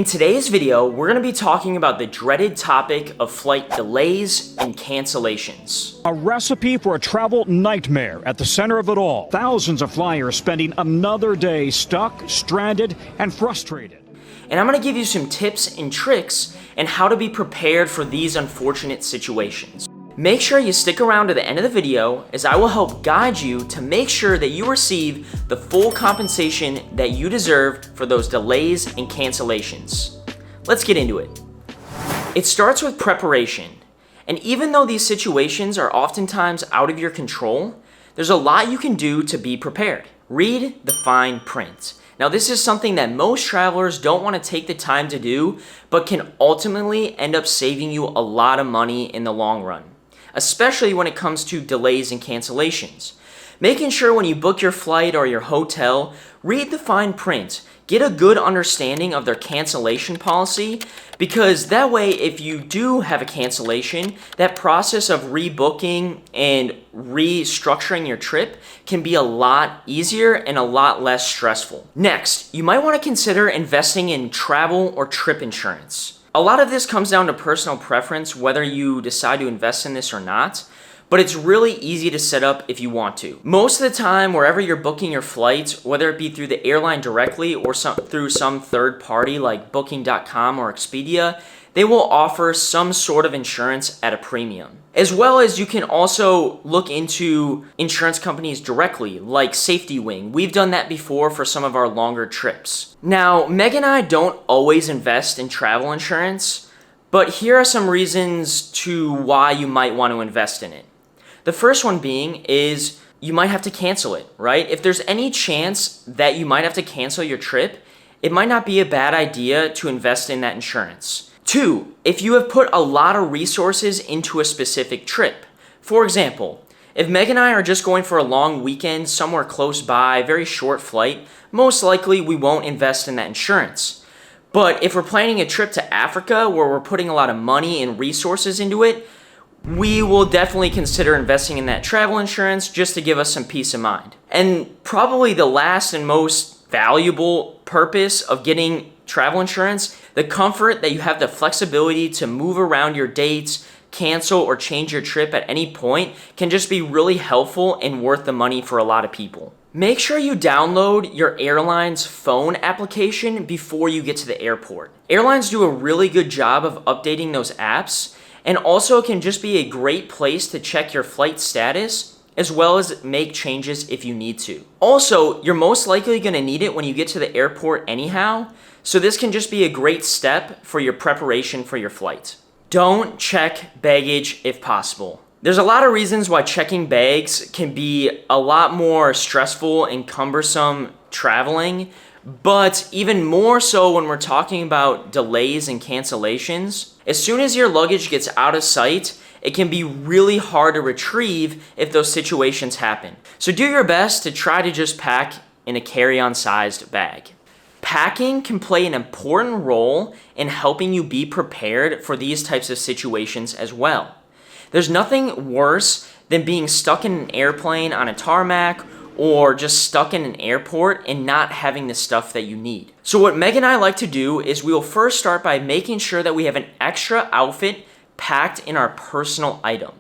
In today's video, we're going to be talking about the dreaded topic of flight delays and cancellations. A recipe for a travel nightmare at the center of it all. Thousands of flyers spending another day stuck, stranded, and frustrated. And I'm going to give you some tips and tricks on how to be prepared for these unfortunate situations. Make sure you stick around to the end of the video, as I will help guide you to make sure that you receive the full compensation that you deserve for those delays and cancellations. Let's get into it. It starts with preparation. And even though these situations are oftentimes out of your control, there's a lot you can do to be prepared. Read the fine print. Now, this is something that most travelers don't want to take the time to do, but can ultimately end up saving you a lot of money in the long run, especially when it comes to delays and cancellations. Making sure when you book your flight or your hotel, read the fine print. Get a good understanding of their cancellation policy, because that way, if you do have a cancellation, that process of rebooking and restructuring your trip can be a lot easier and a lot less stressful. Next, you might want to consider investing in travel or trip insurance. A lot of this comes down to personal preference, whether you decide to invest in this or not, but it's really easy to set up if you want to. Most of the time, wherever you're booking your flights, whether it be through the airline directly or through some third party like Booking.com or Expedia, they will offer some sort of insurance at a premium. As well as you can also look into insurance companies directly, like Safety Wing. We've done that before for some of our longer trips. Now, Meg and I don't always invest in travel insurance, but here are some reasons to why you might want to invest in it. The first one being is you might have to cancel it, right? If there's any chance that you might have to cancel your trip, it might not be a bad idea to invest in that insurance. Two, if you have put a lot of resources into a specific trip. For example, if Meg and I are just going for a long weekend somewhere close by, very short flight, most likely we won't invest in that insurance. But if we're planning a trip to Africa where we're putting a lot of money and resources into it, we will definitely consider investing in that travel insurance just to give us some peace of mind. And probably the last and most valuable purpose of getting travel insurance, the comfort that you have the flexibility to move around your dates, cancel or change your trip at any point, can just be really helpful and worth the money for a lot of people. Make sure you download your airline's phone application before you get to the airport. Airlines do a really good job of updating those apps, and also it can just be a great place to check your flight status, as well as make changes if you need to. Also, you're most likely going to need it when you get to the airport anyhow, so this can just be a great step for your preparation for your flight. Don't check baggage if possible. There's a lot of reasons why checking bags can be a lot more stressful and cumbersome traveling, but even more so when we're talking about delays and cancellations. As soon as your luggage gets out of sight, it can be really hard to retrieve if those situations happen. So do your best to try to just pack in a carry-on sized bag. Packing can play an important role in helping you be prepared for these types of situations as well. There's nothing worse than being stuck in an airplane on a tarmac or just stuck in an airport and not having the stuff that you need. So what Meg and I like to do is we will first start by making sure that we have an extra outfit packed in our personal item.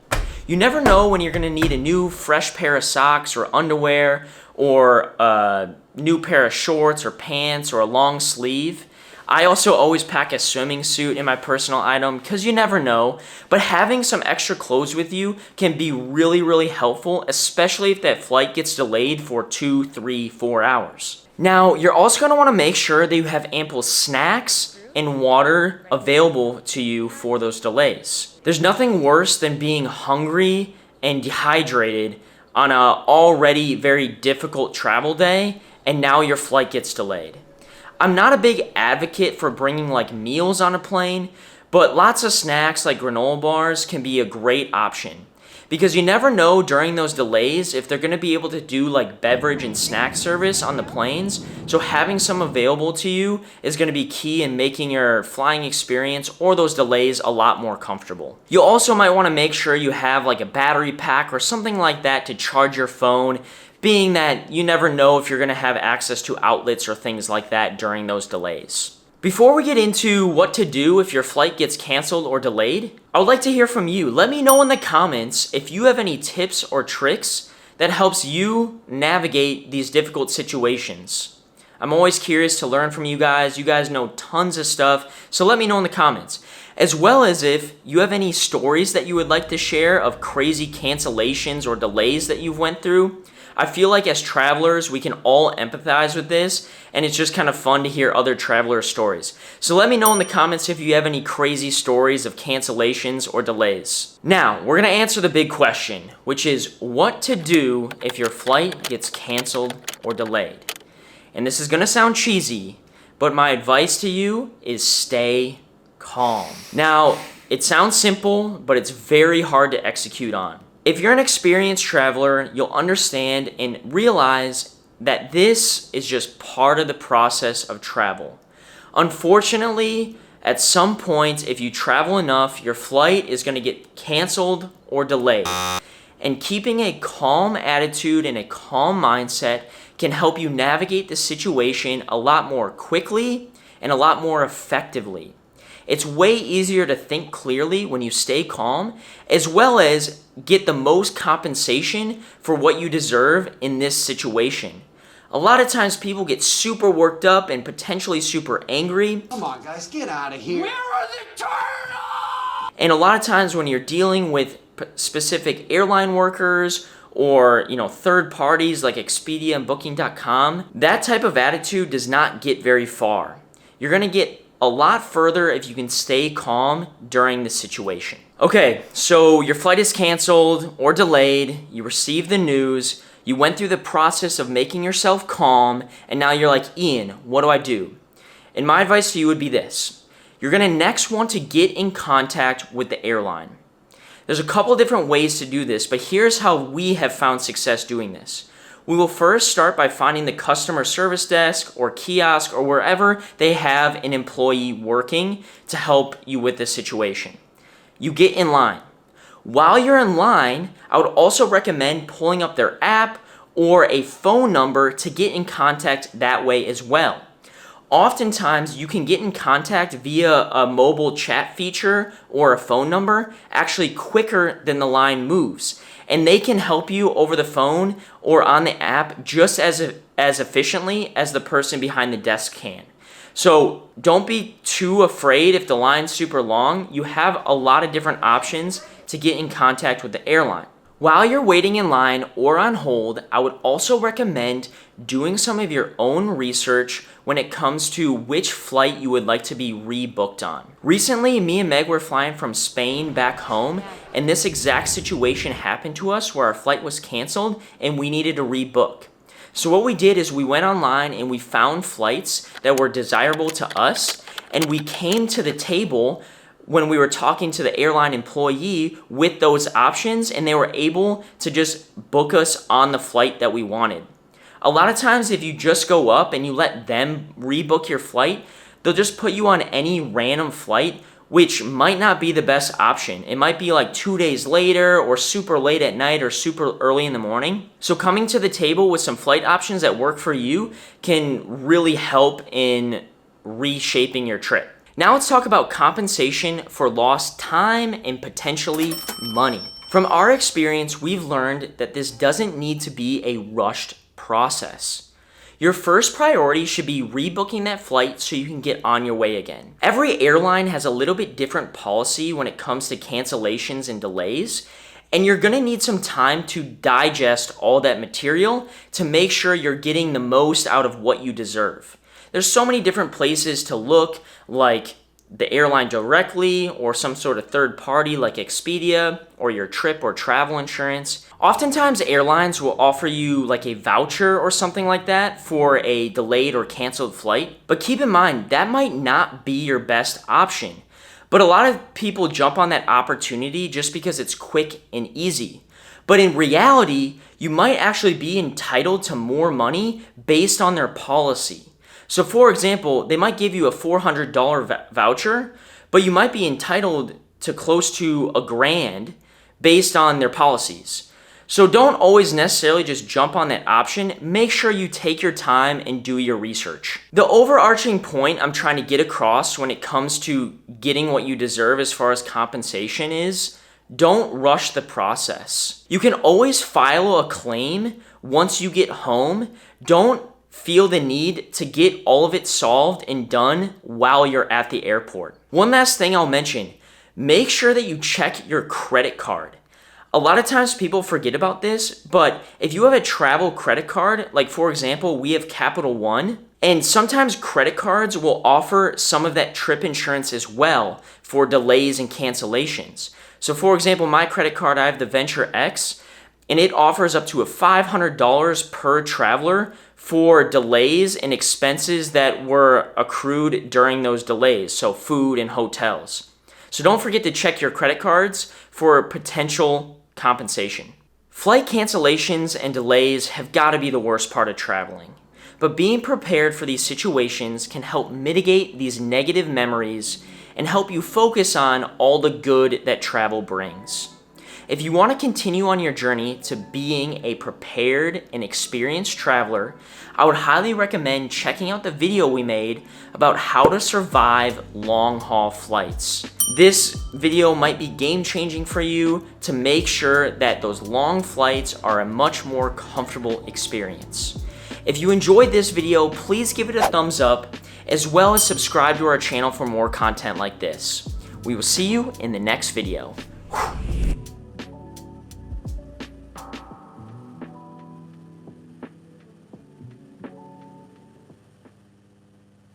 You never know when you're gonna need a new fresh pair of socks or underwear, or a new pair of shorts or pants or a long sleeve. I also always pack a swimming suit in my personal item because you never know, but having some extra clothes with you can be really, really helpful, especially if that flight gets delayed for 2, 3, 4 hours. Now, you're also going to want to make sure that you have ample snacks and water available to you for those delays. There's nothing worse than being hungry and dehydrated on an already very difficult travel day, and now your flight gets delayed. I'm not a big advocate for bringing like meals on a plane, but lots of snacks like granola bars can be a great option, because you never know during those delays if they're going to be able to do like beverage and snack service on the planes. So having some available to you is going to be key in making your flying experience or those delays a lot more comfortable. You also might want to make sure you have like a battery pack or something like that to charge your phone, being that you never know if you're going to have access to outlets or things like that during those delays. Before we get into what to do if your flight gets canceled or delayed, I would like to hear from you. Let me know in the comments if you have any tips or tricks that helps you navigate these difficult situations. I'm always curious to learn from you guys. You guys know tons of stuff, so let me know in the comments. As well as if you have any stories that you would like to share of crazy cancellations or delays that you've went through. I feel like as travelers, we can all empathize with this, and it's just kind of fun to hear other traveler stories. So let me know in the comments if you have any crazy stories of cancellations or delays. Now, we're gonna answer the big question, which is what to do if your flight gets canceled or delayed. And this is gonna sound cheesy, but my advice to you is stay calm. Now, it sounds simple, but it's very hard to execute on. If you're an experienced traveler, you'll understand and realize that this is just part of the process of travel. Unfortunately, at some point, if you travel enough, your flight is going to get canceled or delayed. And keeping a calm attitude and a calm mindset can help you navigate the situation a lot more quickly and a lot more effectively. It's way easier to think clearly when you stay calm, as well as get the most compensation for what you deserve in this situation. A lot of times people get super worked up and potentially super angry. Come on, guys, get out of here. Where are the turtles? And a lot of times when you're dealing with specific airline workers or, third parties like Expedia and Booking.com, that type of attitude does not get very far. You're going to get a lot further if you can stay calm during the situation. Okay, so your flight is canceled or delayed, you received the news, you went through the process of making yourself calm, and now you're like, Ian, what do I do? And my advice to you would be this. You're gonna next want to get in contact with the airline. There's a couple different ways to do this, but here's how we have found success doing this. We will first start by finding the customer service desk or kiosk or wherever they have an employee working to help you with this situation. You get in line. While you're in line, I would also recommend pulling up their app or a phone number to get in contact that way as well. Oftentimes, you can get in contact via a mobile chat feature or a phone number actually quicker than the line moves. And they can help you over the phone or on the app just as efficiently as the person behind the desk can. So don't be too afraid if the line's super long. You have a lot of different options to get in contact with the airline. While you're waiting in line or on hold, I would also recommend doing some of your own research when it comes to which flight you would like to be rebooked on. Recently, me and Meg were flying from Spain back home, and this exact situation happened to us where our flight was canceled and we needed to rebook. So what we did is we went online and we found flights that were desirable to us, and we came to the table when we were talking to the airline employee with those options, and they were able to just book us on the flight that we wanted. A lot of times if you just go up and you let them rebook your flight, they'll just put you on any random flight, which might not be the best option. It might be like 2 days later or super late at night or super early in the morning. So coming to the table with some flight options that work for you can really help in reshaping your trip. Now let's talk about compensation for lost time and potentially money. From our experience, we've learned that this doesn't need to be a rushed process. Your first priority should be rebooking that flight so you can get on your way again. Every airline has a little bit different policy when it comes to cancellations and delays, and you're gonna need some time to digest all that material to make sure you're getting the most out of what you deserve. There's so many different places to look, like the airline directly or some sort of third party like Expedia or your trip or travel insurance. Oftentimes airlines will offer you like a voucher or something like that for a delayed or canceled flight. But keep in mind, that might not be your best option. But a lot of people jump on that opportunity just because it's quick and easy. But in reality, you might actually be entitled to more money based on their policy. So for example, they might give you a $400 voucher, but you might be entitled to close to $1,000 based on their policies. So don't always necessarily just jump on that option. Make sure you take your time and do your research. The overarching point I'm trying to get across when it comes to getting what you deserve as far as compensation is, don't rush the process. You can always file a claim once you get home. Don't feel the need to get all of it solved and done while you're at the airport. One last thing I'll mention, make sure that you check your credit card. A lot of times people forget about this, but if you have a travel credit card, like for example, we have Capital One, and sometimes credit cards will offer some of that trip insurance as well for delays and cancellations. So for example, my credit card, I have the Venture X, and it offers up to a $500 per traveler for delays and expenses that were accrued during those delays, so food and hotels. So don't forget to check your credit cards for potential compensation. Flight cancellations and delays have got to be the worst part of traveling, but being prepared for these situations can help mitigate these negative memories and help you focus on all the good that travel brings. If you want to continue on your journey to being a prepared and experienced traveler, I would highly recommend checking out the video we made about how to survive long-haul flights. This video might be game-changing for you to make sure that those long flights are a much more comfortable experience. If you enjoyed this video, please give it a thumbs up, as well as subscribe to our channel for more content like this. We will see you in the next video.